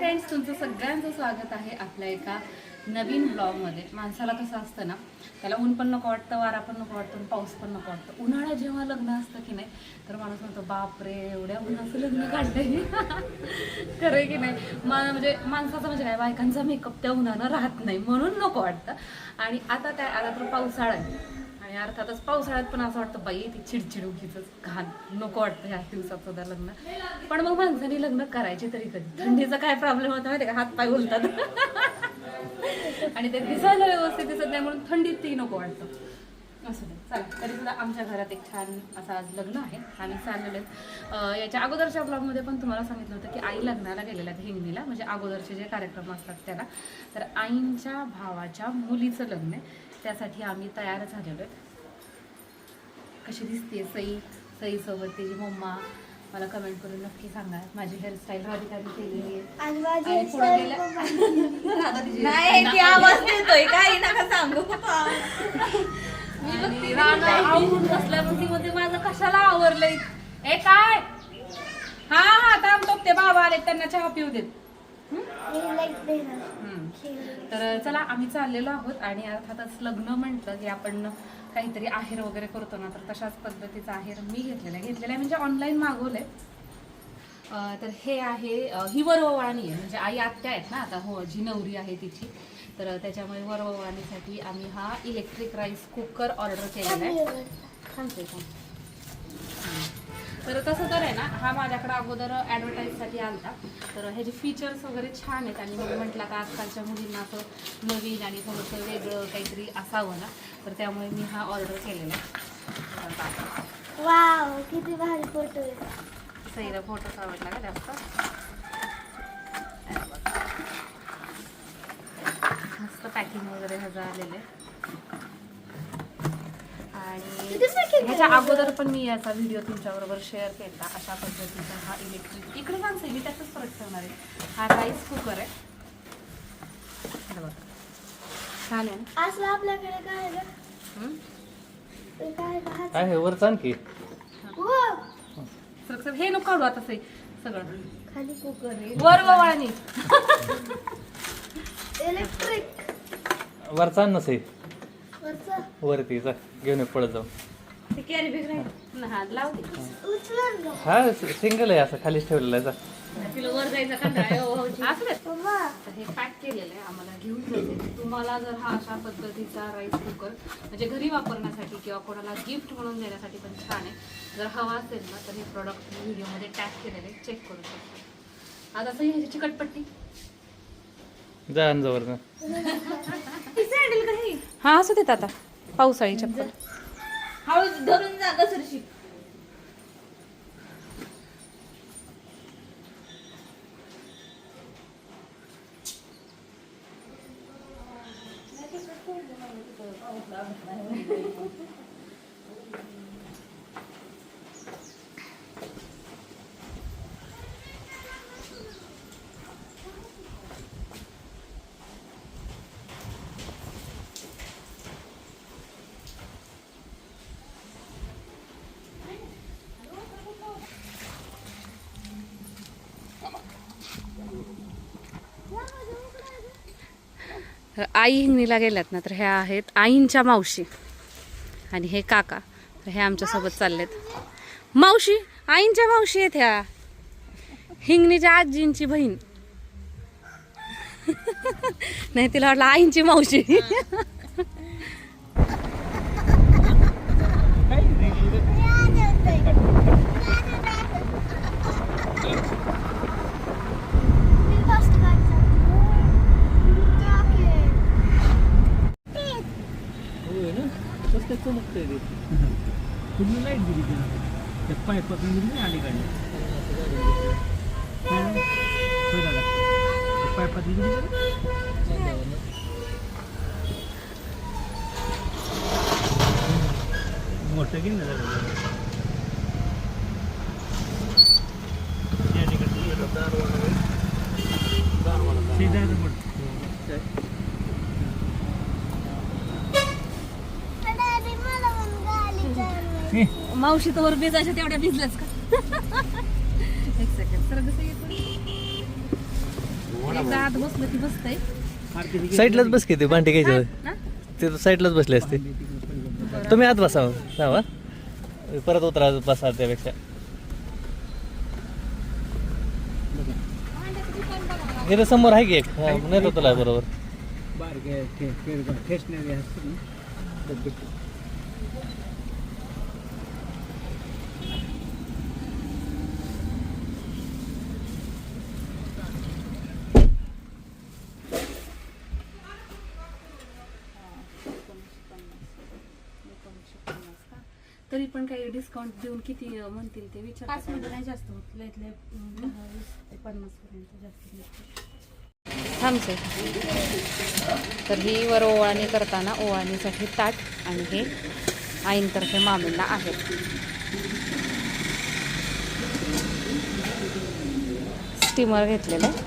Friends, तुमचं सगळ्यांचं स्वागत आहे आपल्या एका नवीन ब्लॉगमध्ये. माणसाला कसं असतं ना, त्याला ऊन पण नको वाटतं, वारा पण नको वाटतं, पाऊस पण नको वाटतं. उन्हाळ्यात जेव्हा लग्न असतं की नाही, तर माणूस म्हणतो बापरे एवढ्या उन्हाचं लग्न काढलंय. खरं आहे की नाही. म्हणजे माणसाचं म्हणजे काय, बायकांचा मेकअप त्या उन्हानं राहत नाही म्हणून नको वाटतं. आणि आता तर पावसाळा आहे आणि अर्थातच पावसाळ्यात पण असं वाटतं बाई ती चिडचिड उगीच घाण नको वाटतं ह्या दिवसात सुद्धा लग्न. पण मग माणसाने लग्न करायचे तरी कधी. थंडीचा काय प्रॉब्लेम होता माहिती का, हात पाय बोलतात आणि ते दिसायला व्यवस्थित दिसत नाही म्हणून थंडीत ती नको वाटतं. असं नाही. चला, तरी सुद्धा आमच्या घरात एक छान असं आज लग्न आहे. आम्ही चाललेलो आहेत. याच्या अगोदरच्या ब्लॉगमध्ये पण तुम्हाला सांगितलं होतं की आई लग्नाला गेलेल्या आहेत हिंगणीला, म्हणजे अगोदरचे जे कार्यक्रम असतात त्याला. तर आईंच्या भावाच्या मुलीचं लग्न आहे, त्यासाठी आम्ही तयार झालेलो आहेत. कशी दिसते सईसोबत तिची मम्मा, मला कमेंट करून नक्की सांगा. माझी हेअरस्टाईल राधिकाने केलेली आहे आणि पुढे गेल्या आवाज देतोय काही नका सांगू. मी राधा आवरून बसल्यावर मध्ये माझं कशाला आवरलंय. ए काय, हा थांबतो, ते बाबा आले त्यांना चहा पिऊ देत. तर चला, आम्ही चाललेलो आहोत. आणि अर्थातच लग्न म्हटलं की आपण काहीतरी आहेर वगैरे करतो ना, तर तशाच पद्धतीचा आहेर मी घेतलेला आहे म्हणजे ऑनलाईन मागवलंय. तर हे आहे, ही वरववाळणी आहे, म्हणजे आई आत्या आहेत ना आता, हो, जी नवरी आहे तिची. तर त्याच्यामुळे वरववाळणीसाठी आम्ही हा इलेक्ट्रिक राईस कुकर ऑर्डर केलेला आहे. सांगते का. तर तसं तर आहे ना, हा माझ्याकडे अगोदर ॲडव्हर्टाईजसाठी आलता. तर ह्याचे फीचर्स वगैरे छान आहेत आणि मग म्हटलं का आजकालच्या मुलींना असं नवीन आणि थोडंसं वेगळं काहीतरी असावं ना, तर त्यामुळे मी हा ऑर्डर केलेला आहे. वाव, किती भारी फोटो आहे. सईला फोटो आवडला का जास्त. मस्त पॅकिंग वगैरे ह्याचं आलेलं आहे. आणि ह्याच्या अगोदर पण मी याचा व्हिडिओ तुमच्याबरोबर शेअर केला. अशा पद्धतीचा हा इलेक्ट्रिक, इकडे सांगते मी त्यातच फरक ठेवणार आहे. हा राईस कुकर आहे, बघा छान आहे. असं आपल्याकडे काय आहे वर आणखी हे नको काढू आता सगळं. खाली कुकर आहे, वर वळणी इलेक्ट्रिक वरचा नसे वरचं वरती घेऊन पडत जाऊ. ते कॅरी बॅग नाही लावते. उचलून घ्या. हा सिंगल आहे, असं खालीच ठेवलेला आहे. तिला वर जायचा कंटाळा असं. मम्मा, हे पॅक केलेलं आहे, आम्हाला घेऊन जायचं. तुम्हाला जर हा अशा पद्धतीचा राईस कुकर म्हणजे घरी वापरण्यासाठी किंवा कोणाला गिफ्ट म्हणून देण्यासाठी पण छान आहे. जर हवा असेल ना, तर हे प्रोडक्ट व्हिडिओमध्ये टॅग केलेले, चेक करू शकतो. आता सही ह्याची चिकटपट्टी जा अंजावर हा असू देत. आता पावसाळी चप्पल हळू धरून जा घसरशी. आई हिंगणीला गेल्यात ना, तर ह्या आहेत आईंच्या मावशी आणि हे काका. तर हे आमच्यासोबत चाललेत. मावशी, आईंच्या मावशी आहेत ह्या, हिंगणीच्या आजींची बहीण. नाही, तिला वाटलं आईंची मावशी. पूर्ण लाईट दिली त्या पाईपातून दिली आली गाडी. पाईपातून दिली मोठं घेऊन मावशी तर भिजायच्या तेवढ्या भिजल्याच का. एक सेकंड सर कसं येतो. एकदा आत बसलं की बसतंय. साईडलाच बस की ते भांडी घ्यायचं ना? ते साईडलाच बसले असते. तुम्ही आत बसा जावा परत उतरा बसा त्यापेक्षा. इथं समोर आहे की एक नाही तुला बरोबर. स्टेशनरी असते ना. तरी पण काही डिस्काउंट देऊन किती म्हणतील ते विचार. 5 मिनिटं नाही जास्त होत. लयत लय 20 ते 50 पर्यंत जास्त नाही. थांबचे. तर ही वर ओवाळणी करताना ओवाळणीसाठी ताट आणि हे आईंतर्फे मामींना आहे. स्टीमर घेतलेलं आहे.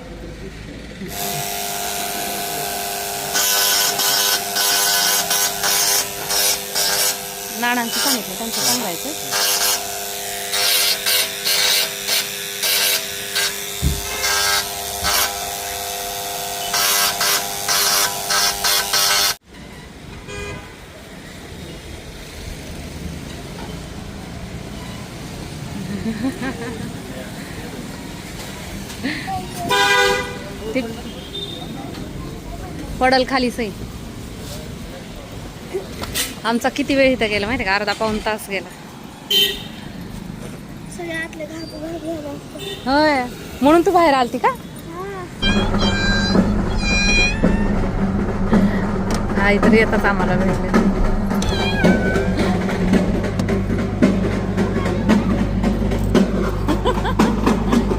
नाणांचं सांगितलं त्यांचं सांगायचं. ते पडल खाली सई. आमचा किती वेळ इथं गेला माहिती का? अर्धा पाऊण तास गेला. सगळे आतले घाबरून होय म्हणून तू बाहेर आलती का? आई तरी येतात आम्हाला भेटले.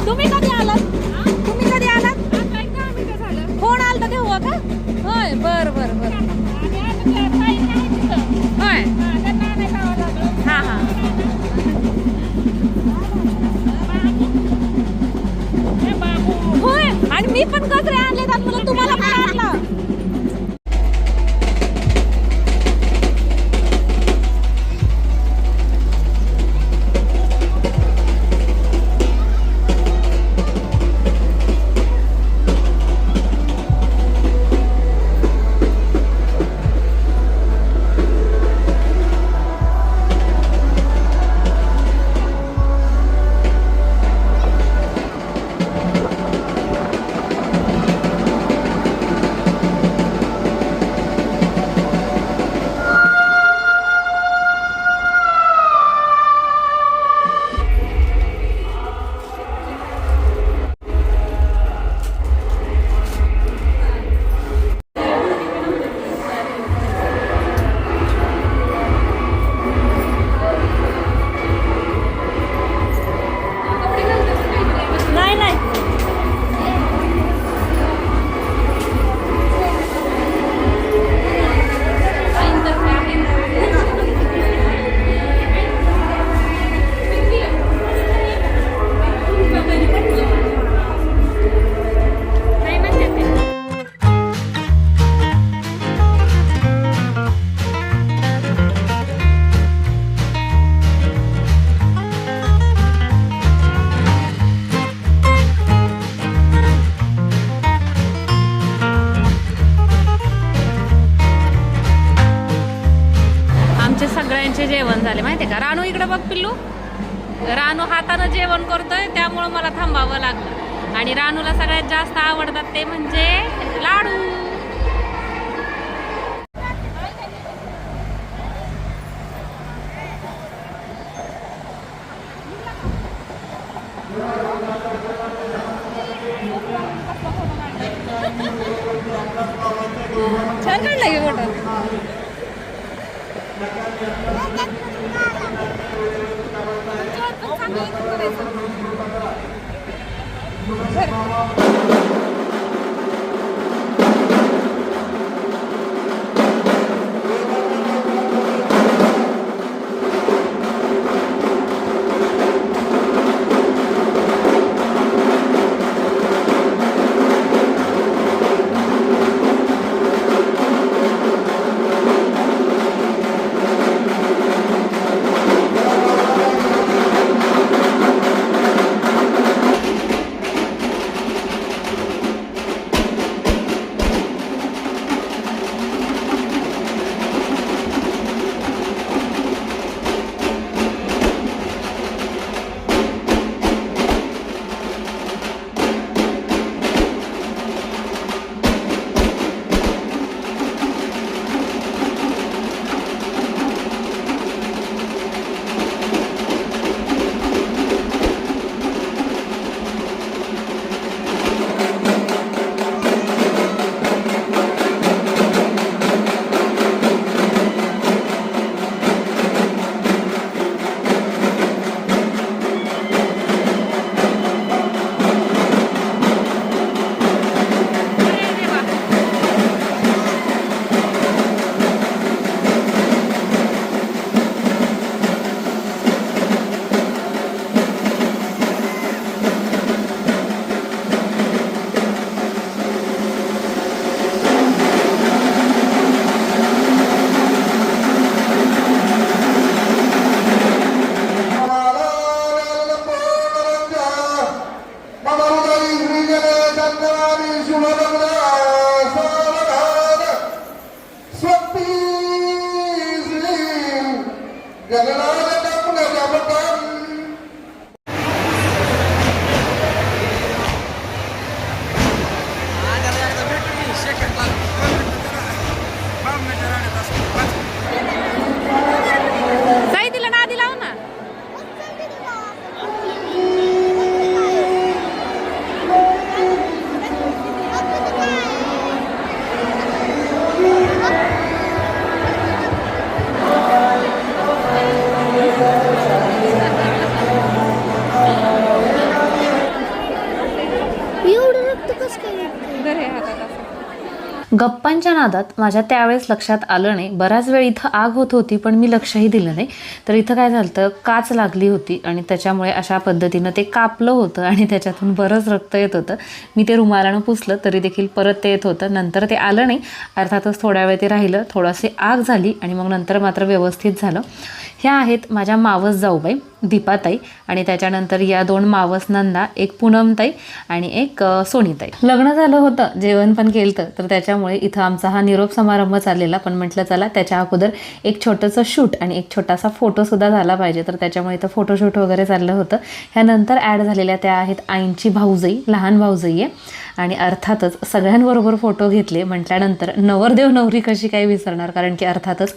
तुम्ही कधी आलात? तुम्ही कधी आलात? फोन आलता तेव्हा का? होय बर बर बर. होय हा हा. होय आणि मी पण गजरे आणले आणि तुम्हाला पण आणला. सगळ्यांचे जेवण झाले माहिती का? रानू इकडे बघ पिल्लू. रानू हातानं जेवण करतोय त्यामुळं मला थांबावं लागलं. आणि रानूला सगळ्यात जास्त आवडतात ते म्हणजे लाडू. छान काढला की फोटो. गप्पांच्या नादात माझ्या त्यावेळेस लक्षात आलं नाही. बराच वेळ इथं आग होत होती पण मी लक्षही दिलं नाही. तर इथं काय झालं तर काच लागली होती आणि त्याच्यामुळे अशा पद्धतीनं ते कापलं होतं आणि त्याच्यातून बरंच रक्त येत होतं. मी ते रुमालानं पुसलं तरी देखील परत ते येत होतं. नंतर ते आलं नाही, अर्थातच थोड्या वेळ ते राहिलं, थोडीशी आग झाली आणि मग नंतर मात्र व्यवस्थित झालं. ह्या आहेत माझ्या मावस जाऊबाई दीपाताई आणि त्याच्यानंतर या 2 मावस नंदा, एक पूनमताई आणि एक सोनीताई. लग्न झालं होतं, जेवण पण केलं तर त्याच्यामुळे इथं आमचा हा निरोप समारंभ चाललेला. पण म्हटलं चला त्याच्या अगोदर एक छोटंसं शूट आणि एक छोटासा फोटोसुद्धा झाला पाहिजे. तर त्याच्यामुळे इथं फोटोशूट वगैरे चाललं होतं. ह्यानंतर ॲड झालेल्या त्या आहेत आईंची भाऊजाई, लहान भाऊजाई आहे आणि अर्थातच सगळ्यांबरोबर फोटो घेतले. म्हटल्यानंतर नवरदेव नवरी कशी काय विसरणार, कारण की अर्थातच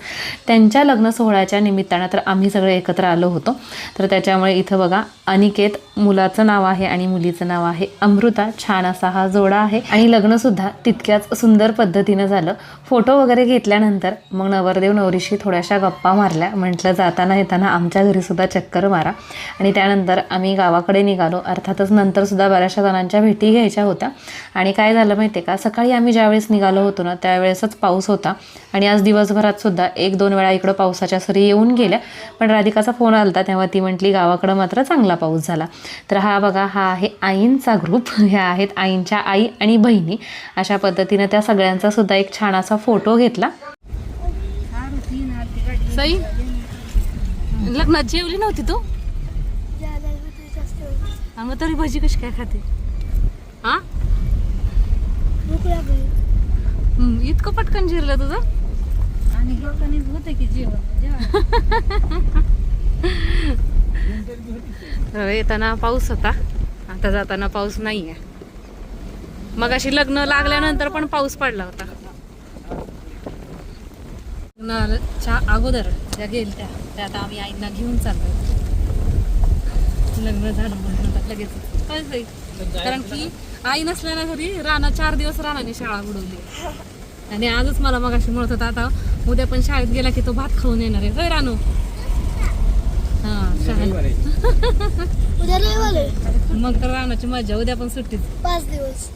त्यांच्या लग्न सोहळ्याच्या निमित्तानं तर आम्ही सगळे एकत्र आलो होतो. तर त्याच्यामुळे इथं बघा अनिकेत मुलाचं नाव आहे आणि मुलीचं नाव आहे अमृता. छान असा हा जोडा आहे आणि लग्नसुद्धा तितक्याच सुंदर पद्धतीनं झालं. फोटो वगैरे घेतल्यानंतर मग नवरदेव नवरीशी थोड्याशा गप्पा मारल्या. म्हटलं जाताना येताना आमच्या घरीसुद्धा चक्कर मारा आणि त्यानंतर आम्ही गावाकडे निघालो. अर्थातच नंतरसुद्धा बऱ्याचशा जणांच्या भेटी घ्यायच्या होत्या. आणि काय झालं माहिती आहे का, सकाळी आम्ही ज्यावेळेस निघालो होतो ना त्यावेळेसच पाऊस होता आणि आज दिवसभरात सुद्धा 1-2 वेळा इकडं पावसाच्या सरी येऊन गेल्या. पण राधिकाचा फोन आला तेव्हा ती म्हटली गावाकडं मात्र चांगला पाऊस झाला. तर हा बघा, हा आहे आईंचा ग्रुप. ह्या आहेत आईंच्या आई आणि बहिणी. अशा पद्धतीनं त्या सगळ्यांचा सुद्धा एक छान असा फोटो घेतला. सई, लग्नात जेवली नव्हती तू? मग तरी भजी कशी काय खाते? हा, इतकं पटकन जिरलं तुझं? आणि घेतानीच होतं की जेवण येताना पाऊस होता, आता जाताना पाऊस नाही आहे. मग अशी लग्न लागल्यानंतर पण पाऊस पडला होता. लग्नाच्या अगोदर ज्या गेल्या त्या आता आम्ही आईंना घेऊन चाललो. लग्न झालं म्हणून लगेच कळतंय, कारण की आई नसल्या ना घरी राणा 4 दिवस राणाने शाळा बुडवली आणि आजच मला मग अशी म्हणत होता आता उद्या पण शाळेत गेला की तो भात खाऊन येणार आहे. होय रानू? उद्या रविवार आहे. मग तर रानाची मजा, उद्या पण सुट्टीच. 5 दिवस.